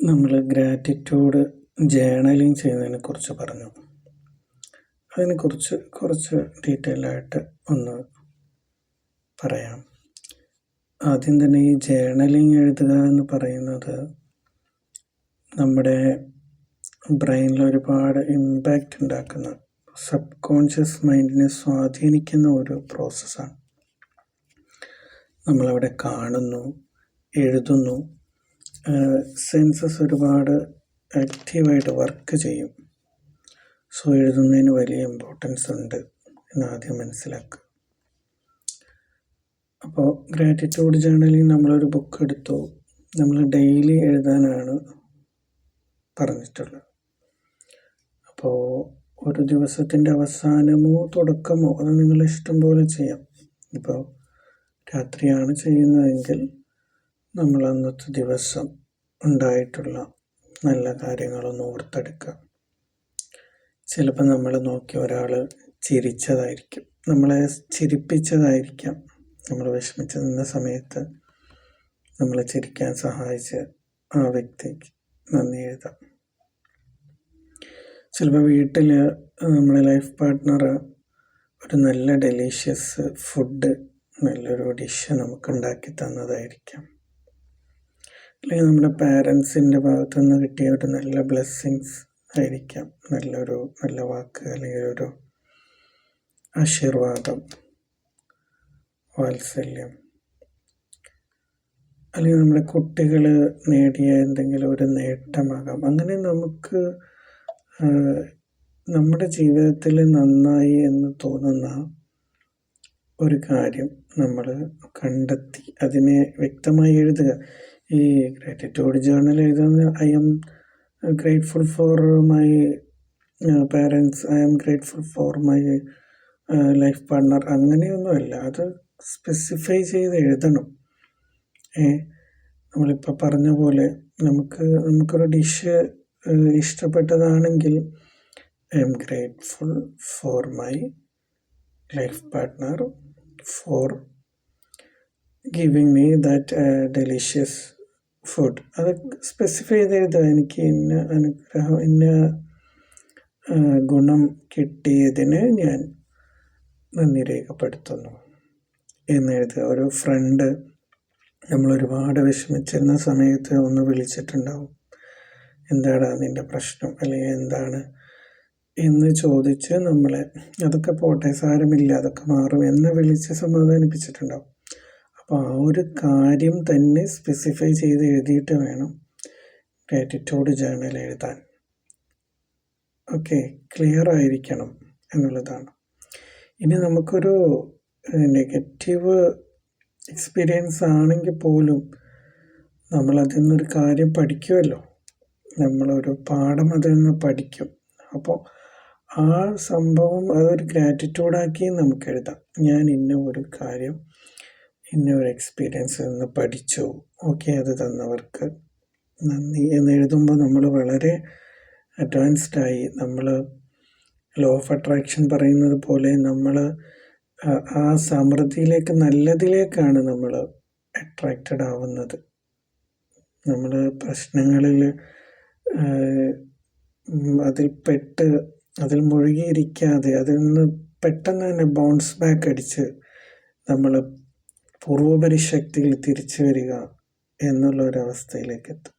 നമ്മൾ gratitude journaling ചെയ്യുന്നതിനെക്കുറിച്ച് പറഞ്ഞു. അതിനെക്കുറിച്ച് കുറച്ച് ഡീറ്റെയിലായിട്ട് ഒന്ന് പറയാം. ആദ്യം തന്നെ ഈ ജേണലിങ് എഴുതുക എന്ന് പറയുന്നത് നമ്മുടെ ബ്രെയിനിൽ ഒരുപാട് ഇമ്പാക്റ്റ് ഉണ്ടാക്കുന്ന, സബ് കോൺഷ്യസ് മൈൻഡിനെ സ്വാധീനിക്കുന്ന ഒരു പ്രോസസ്സാണ്. നമ്മളവിടെ കാണുന്നു, എഴുതുന്നു, സെൻസസ് ഒരുപാട് ആക്റ്റീവായിട്ട് വർക്ക് ചെയ്യും. സോ എഴുതുന്നതിന് വലിയ ഇമ്പോർട്ടൻസ് ഉണ്ട് എന്നാദ്യം മനസ്സിലാക്കുക. അപ്പോൾ ഗ്രാറ്റിറ്റ്യൂഡ് ജേണലിൽ നമ്മളൊരു ബുക്ക് എടുത്തു, നമ്മൾ ഡെയിലി എഴുതാനാണ് പറഞ്ഞിട്ടുള്ളത്. അപ്പോൾ ഒരു ദിവസത്തിൻ്റെ അവസാനമോ തുടക്കമോ അത് നിങ്ങളുടെ ഇഷ്ടം പോലെ ചെയ്യാം. ഇപ്പോൾ രാത്രിയാണ് ചെയ്യുന്നതെങ്കിൽ നമ്മൾ അന്നത്തെ ദിവസം ഉണ്ടായിട്ടുള്ള നല്ല കാര്യങ്ങളൊന്ന് ഓർത്തെടുക്കുക. ചിലപ്പോൾ നമ്മൾ നോക്കി ഒരാൾ ചിരിച്ചതായിരിക്കും, നമ്മളെ ചിരിപ്പിച്ചതായിരിക്കാം, നമ്മൾ വിഷമിച്ച് നിന്ന സമയത്ത് നമ്മളെ ചിരിക്കാൻ സഹായിച്ച് ആ വ്യക്തിക്ക് നന്ദി എഴുതാം. ചിലപ്പോൾ വീട്ടിൽ നമ്മളെ ലൈഫ് പാർട്ട്ണർ ഒരു നല്ല ഡെലീഷ്യസ് ഫുഡ്, നല്ലൊരു ഡിഷ് നമുക്ക് ഉണ്ടാക്കി തന്നതായിരിക്കാം. അല്ലെങ്കിൽ നമ്മുടെ പാരൻസിൻ്റെ ഭാഗത്തു നിന്ന് കിട്ടിയ ഒരു നല്ല ബ്ലെസ്സിങ്സ് ആയിരിക്കാം, നല്ല വാക്ക് അല്ലെങ്കിൽ ഒരു ആശീർവാദം, വാത്സല്യം. അല്ലെങ്കിൽ നമ്മുടെ കുട്ടികൾ നേടിയ എന്തെങ്കിലും ഒരു നേട്ടമാകാം. അങ്ങനെ നമുക്ക് നമ്മുടെ ജീവിതത്തിൽ നന്നായി എന്ന് തോന്നുന്ന ഒരു കാര്യം നമ്മൾ കണ്ടെത്തി അതിനെ വ്യക്തമായി എഴുതുക. ഈ ഗ്രാറ്റിറ്റ്യൂഡ് ജേർണൽ എഴുതുന്ന I am grateful for my parents, I am grateful for my life partner, അങ്ങനെയൊന്നുമല്ല. അത് സ്പെസിഫൈ ചെയ്ത് എഴുതണം. നമ്മളിപ്പോൾ പറഞ്ഞ പോലെ നമുക്കൊരു ഡിഷ് ഇഷ്ടപ്പെട്ടതാണെങ്കിൽ I am grateful for my life partner for giving me that delicious food. അത് സ്പെസിഫൈ ചെയ്ത് എഴുതുക. എനിക്ക് ഇന്ന അനുഗ്രഹം, ഇന്ന ഗുണം കിട്ടിയതിന് ഞാൻ നന്ദി രേഖപ്പെടുത്തുന്നു എന്നെഴുതുക. ഒരു ഫ്രണ്ട് നമ്മളൊരുപാട് വിഷമിച്ചിരുന്ന സമയത്ത് ഒന്ന് വിളിച്ചിട്ടുണ്ടാവും, എന്താണ് നിൻ്റെ പ്രശ്നം അല്ലെങ്കിൽ എന്താണ് എന്ന് ചോദിച്ച് നമ്മളെ, അതൊക്കെ പോട്ടെ സാരമില്ല അതൊക്കെ മാറും എന്ന് വിളിച്ച് സമാധാനിപ്പിച്ചിട്ടുണ്ടാവും. അപ്പോൾ ആ ഒരു കാര്യം തന്നെ സ്പെസിഫൈ ചെയ്ത് എഴുതിയിട്ട് വേണം ഗ്രാറ്റിറ്റ്യൂഡ് ജേർണൽ എഴുതാൻ. ഓക്കെ, ക്ലിയർ ആയിരിക്കണം എന്നുള്ളതാണ്. ഇനി നമുക്കൊരു നെഗറ്റീവ് എക്സ്പീരിയൻസ് ആണെങ്കിൽ പോലും നമ്മളതിൽ നിന്നൊരു കാര്യം പഠിക്കുമല്ലോ, നമ്മളൊരു പാഠം അതിൽ നിന്ന് പഠിക്കും. അപ്പോൾ ആ സംഭവം അതൊരു ഗ്രാറ്റിറ്റ്യൂഡാക്കി നമുക്ക് എഴുതാം. ഞാൻ ഇന്ന ഒരു കാര്യം, ഇന്ന ഒരു എക്സ്പീരിയൻസ് നിന്ന് പഠിച്ചു, ഓക്കെ അത് തന്നവർക്ക് നന്ദി എന്ന് എഴുതുമ്പോൾ നമ്മൾ വളരെ അഡ്വാൻസ്ഡായി. നമ്മൾ ലോ ഓഫ് അട്രാക്ഷൻ പറയുന്നത് പോലെ നമ്മൾ ആ സമൃദ്ധിയിലേക്ക്, നല്ലതിലേക്കാണ് നമ്മൾ അട്രാക്റ്റഡ് ആവുന്നത്. നമ്മൾ പ്രശ്നങ്ങളിൽ അതിൽ മുഴുകിയിരിക്കാതെ അതിൽ നിന്ന് പെട്ടെന്ന് തന്നെ ബൗൺസ് ബാക്ക് അടിച്ച് നമ്മൾ പൂർവോപരി ശക്തിയിൽ തിരിച്ചു വരിക എന്നുള്ള ഒരവസ്ഥയിലേക്ക് എത്തും.